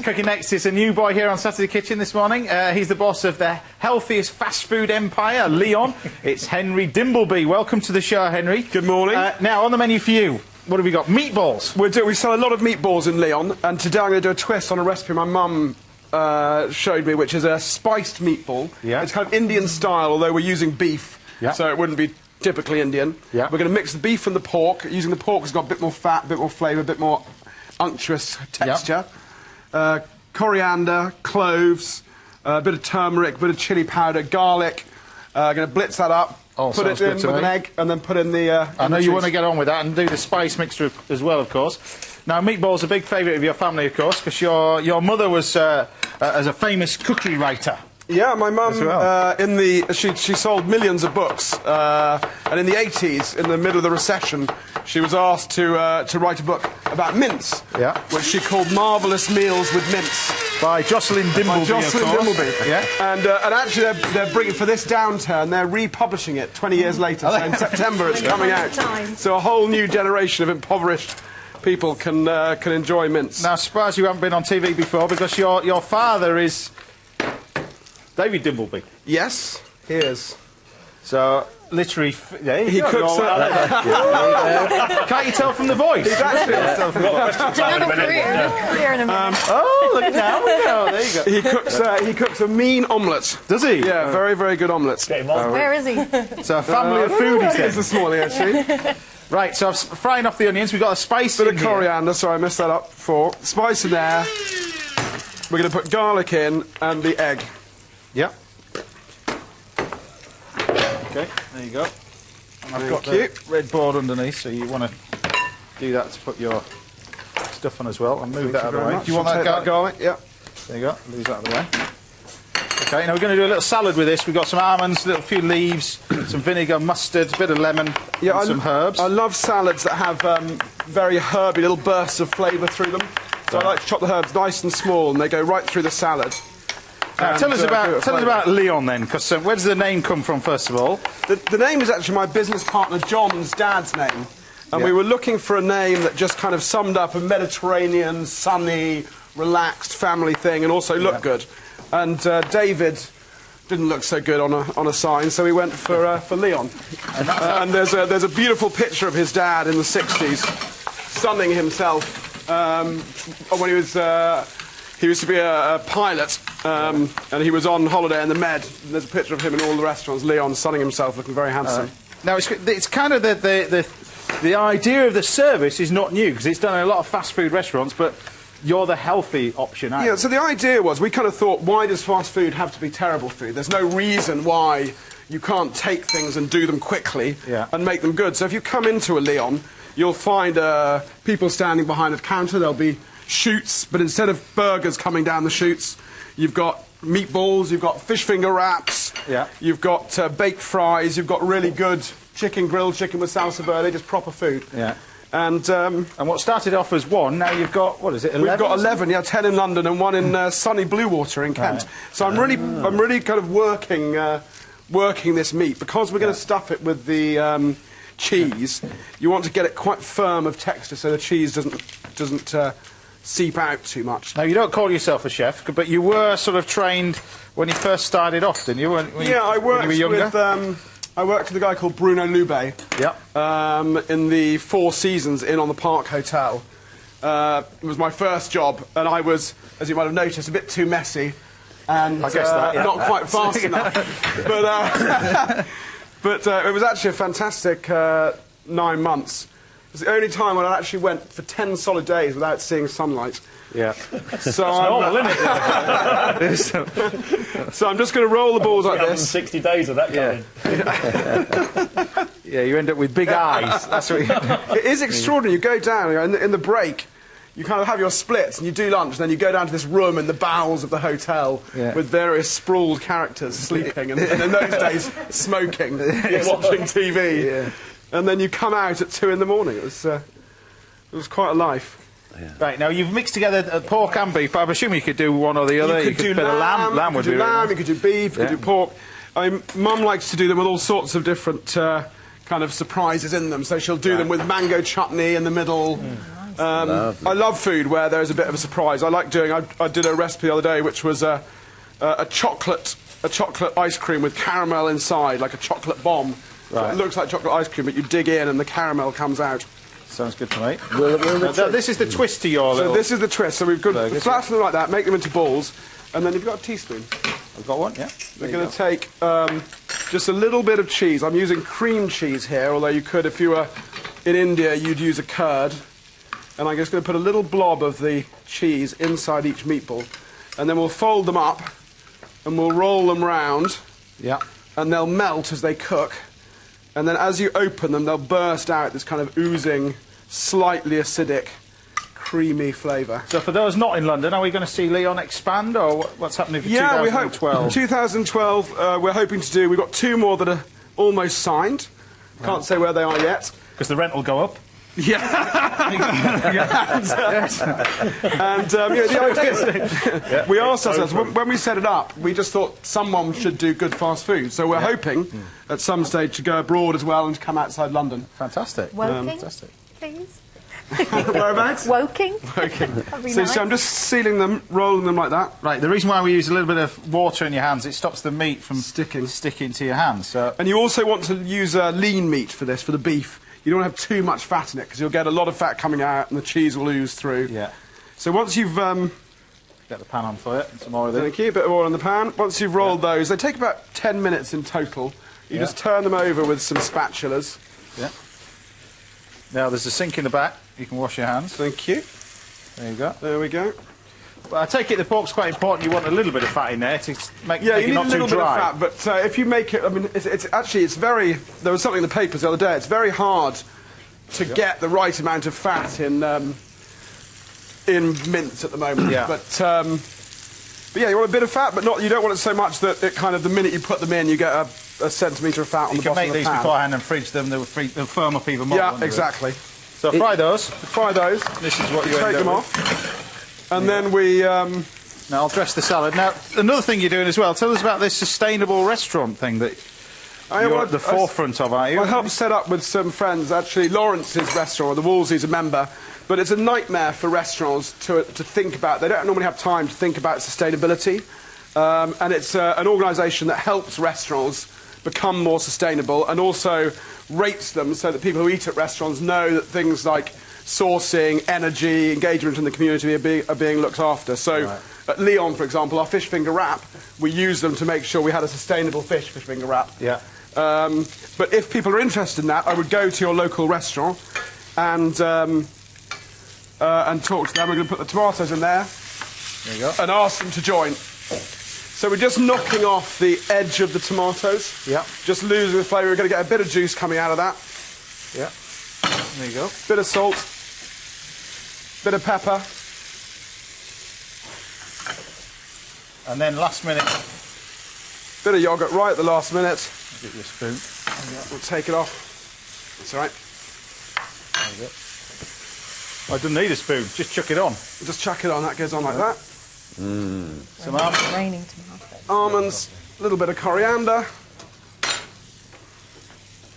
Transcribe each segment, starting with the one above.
Cooking Next is a new boy here on Saturday Kitchen this morning. He's the boss of the healthiest fast food empire, Leon. It's Henry Dimbleby. Welcome to the show, Henry. Good morning. Now, on the menu for you, what have we got? Meatballs. We sell a lot of meatballs in Leon, and today I'm going to do a twist on a recipe my mum showed me, which is a spiced meatball. Yeah. It's kind of Indian style, although we're using beef, yeah, so it wouldn't be typically Indian. Yeah. We're going to mix the beef and the pork. Using the pork, it's got a bit more fat, a bit more flavour, a bit more unctuous texture. Yeah. Coriander, cloves, a bit of turmeric, a bit of chilli powder, garlic. Going to blitz that up. Oh, put it in with an egg, and then put in the... I know you want to get on with that and do the spice mixture as well, of course. Now, meatballs are a big favourite of your family, of course, because your mother was as a famous cookery writer. Yeah, my mum, well. she sold millions of books, and in the 80s, in the middle of the recession, she was asked to write a book about mince, yeah, which she called Marvellous Meals with Mince. By Josceline Dimbleby, Josceline Dimbleby. Yeah. And actually, they're bringing, for this downturn, they're republishing it 20 years later, so in September it's coming out. So a whole new generation of impoverished people can enjoy mince. Now, I suppose you haven't been on TV before, because your father is David Dimbleby. Yes, he is. So, literally, there he cooks. Can't you tell from the voice? He's actually oh, look at now. Oh, there you go. He cooks a mean omelette. Does he? Yeah, very, very good omelette. Where is he? So a family of foodies then. This morning, actually. Right, so I'm frying off the onions. We've got a spice bit in of coriander. Sorry, I messed that up before. Spice in there. We're going to put garlic in and the egg. Yep. Okay, there you go. And I've got the red board underneath, so you want to do that to put your stuff on as well. I'll move that out of the way. Much. Do you want that garlic? Yeah. There you go. Lose that out of the way. Okay, now we're going to do a little salad with this. We've got some almonds, a few leaves, some vinegar, mustard, a bit of lemon, and some herbs. I love salads that have very herby little bursts of flavour through them. So I like to chop the herbs nice and small, and they go right through the salad. Now, tell us about Leon then, because where does the name come from, first of all? The name is actually my business partner John's dad's name, and we were looking for a name that just kind of summed up a Mediterranean, sunny, relaxed family thing, and also looked good. And David didn't look so good on a sign, so we went for Leon. And there's a beautiful picture of his dad in the 60s, sunning himself when he was. He used to be a pilot, and he was on holiday in the Med. There's a picture of him in all the restaurants, Leon sunning himself, looking very handsome. Now, it's kind of the idea of the service is not new, because it's done in a lot of fast food restaurants, but you're the healthy option, aren't you? Yeah, so the idea was, we kind of thought, why does fast food have to be terrible food? There's no reason why you can't take things and do them quickly and make them good. So if you come into a Leon, you'll find people standing behind a counter. There'll be chutes, but instead of burgers coming down the chutes, you've got meatballs, you've got fish finger wraps, you've got baked fries, you've got really good grilled chicken with salsa verde, just proper food. Yeah. And what started off as one, now you've got, what is it, 11? We've got 11, 10 in London and one in sunny Bluewater in Kent. Right. So I'm really kind of working this meat, because we're going to stuff it with the cheese. You want to get it quite firm of texture, so the cheese doesn't seep out too much. Now, you don't call yourself a chef, but you were sort of trained when you first started off, didn't you? I worked when you were younger? I worked with a guy called Bruno Loubet in the Four Seasons Inn on the Park Hotel. It was my first job, and I was, as you might have noticed, a bit too messy and I guess not quite fast enough. But it was actually a fantastic 9 months. It was the only time when I actually went for 10 solid days without seeing sunlight. Yeah. So normal, isn't it? So I'm just going to roll the balls like this. 60 days of that going. Yeah, you end up with big eyes. That's what It is extraordinary. You go down, in the break, you kind of have your splits and you do lunch, and then you go down to this room in the bowels of the hotel with various sprawled characters sleeping, and in those days, smoking, watching TV. Yeah. And then you come out at 2 in the morning. It was quite a life. Yeah. Right, now you've mixed together pork and beef, but I'm assuming you could do one or the other. You could do lamb. Lamb would be lamb, you could do beef, you could do pork. I mean, Mum likes to do them with all sorts of different kind of surprises in them. So she'll do them with mango chutney in the middle, I love food where there's a bit of a surprise. I like doing. I did a recipe the other day which was a chocolate ice cream with caramel inside, like a chocolate bomb. Right. So it looks like chocolate ice cream, but you dig in and the caramel comes out. Sounds good to me. This is the twist to your So little... this is the twist. So we've got flatten them like that, make them into balls, and then you've got a teaspoon. I've got one, yeah. We're going to take just a little bit of cheese. I'm using cream cheese here, although you could, if you were in India, you'd use a curd. And I'm just going to put a little blob of the cheese inside each meatball. And then we'll fold them up, and we'll roll them round. Yeah. And they'll melt as they cook. And then as you open them, they'll burst out this kind of oozing, slightly acidic, creamy flavour. So for those not in London, are we going to see Leon expand, or what's happening for 2012? 2012, we're hoping to do... We've got 2 more that are almost signed. Can't say where they are yet. Because the rent will go up. Yeah. And the idea is, we asked ourselves, when we set it up, we just thought someone should do good fast food. So we're hoping at some stage to go abroad as well and to come outside London. Fantastic. Woking, Fantastic. please. Whereabouts? Woking. So I'm just sealing them, rolling them like that. Right, the reason why we use a little bit of water in your hands, it stops the meat from Sticking to your hands. So. And you also want to use lean meat for this, for the beef. You don't want to have too much fat in it, because you'll get a lot of fat coming out and the cheese will ooze through. Yeah. So once you've... Get the pan on for you, some more of it. Thank you, a bit of oil in the pan. Once you've rolled those, they take about 10 minutes in total. You just turn them over with some spatulas. Yeah. Now, there's a sink in the back. You can wash your hands. Thank you. There you go. There we go. Well, I take it the pork's quite important. You want a little bit of fat in there to make, Yeah, make you it need not a little too bit dry. of fat, but if you make it... I mean, it's very... There was something in the papers the other day. It's very hard to get the right amount of fat in mince at the moment. Yeah. But yeah, you want a bit of fat, but not. You don't want it so much that it kind of the minute you put them in, you get a centimetre of fat on the bottom of the pan. You can make these beforehand and fridge them. They'll firm up even more. Yeah, exactly. So fry those. Fry those. This is what you take end them up off, and then we. Now I'll dress the salad. Now another thing you're doing as well. Tell us about this sustainable restaurant thing that you're at the forefront of, aren't you? I helped set up with some friends. Actually, Lawrence's restaurant, the Wolsey's a member. But it's a nightmare for restaurants to think about. They don't normally have time to think about sustainability. And it's an organisation that helps restaurants become more sustainable and also rates them so that people who eat at restaurants know that things like sourcing, energy, engagement in the community are being looked after. So at Leon, for example, our fish finger wrap, we used them to make sure we had a sustainable fish finger wrap. Yeah. But if people are interested in that, I would go to your local restaurant and talk to them. We're going to put the tomatoes in there. There you go. And ask them to join. So we're just knocking off the edge of the tomatoes. Yeah. Just losing the flavour. We're going to get a bit of juice coming out of that. Yeah. There you go. Bit of salt. Bit of pepper. And then last minute. Bit of yoghurt right at the last minute. I'll get you a spoon. We'll take it off. That's all right. There you go. I don't need a spoon, just chuck it on. Just chuck it on, that goes on like that. Some almonds. Raining tomatoes. Almonds, a little bit of coriander.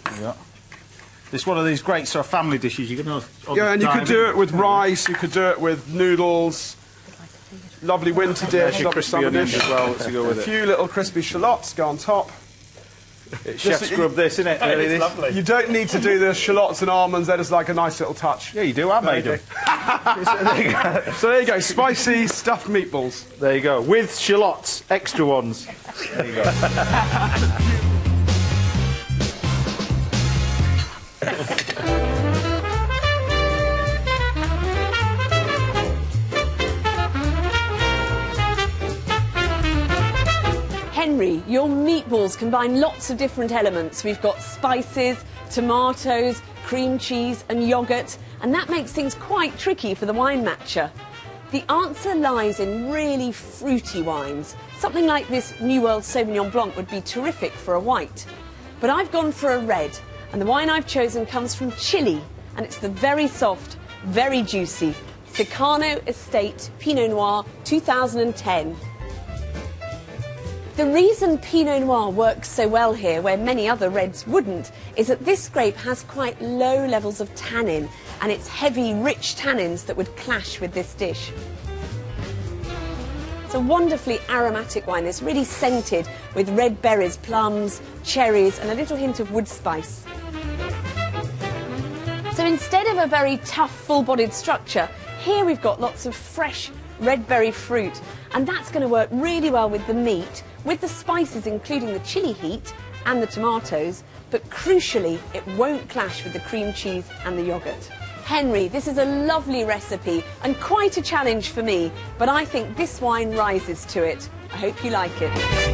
There you go. This is one of these great sort of family dishes. You can Yeah, and you could do it with rice, you could do it with noodles. Lovely winter dish, lovely crispy summer onions dish. as well to go with A it. few little crispy shallots go on top. It's chef scrub this, isn't it? Really, this? Lovely. You don't need to do the shallots and almonds, they're just like a nice little touch. Yeah, you do. I made them. So there you go, spicy stuffed meatballs. There you go. With shallots, extra ones. There you go. Henry, your meatballs combine lots of different elements. We've got spices, tomatoes, cream cheese and yoghurt, and that makes things quite tricky for the wine matcher. The answer lies in really fruity wines. Something like this New World Sauvignon Blanc would be terrific for a white. But I've gone for a red, and the wine I've chosen comes from Chile, and it's the very soft, very juicy Secano Estate Pinot Noir 2010. The reason Pinot Noir works so well here, where many other reds wouldn't, is that this grape has quite low levels of tannin, and its heavy, rich tannins that would clash with this dish. It's a wonderfully aromatic wine. It's really scented with red berries, plums, cherries, and a little hint of wood spice. So instead of a very tough, full-bodied structure, here we've got lots of fresh red berry fruit, and that's going to work really well with the meat, with the spices, including the chili heat and the tomatoes, but crucially, it won't clash with the cream cheese and the yoghurt. Henry, this is a lovely recipe and quite a challenge for me, but I think this wine rises to it. I hope you like it.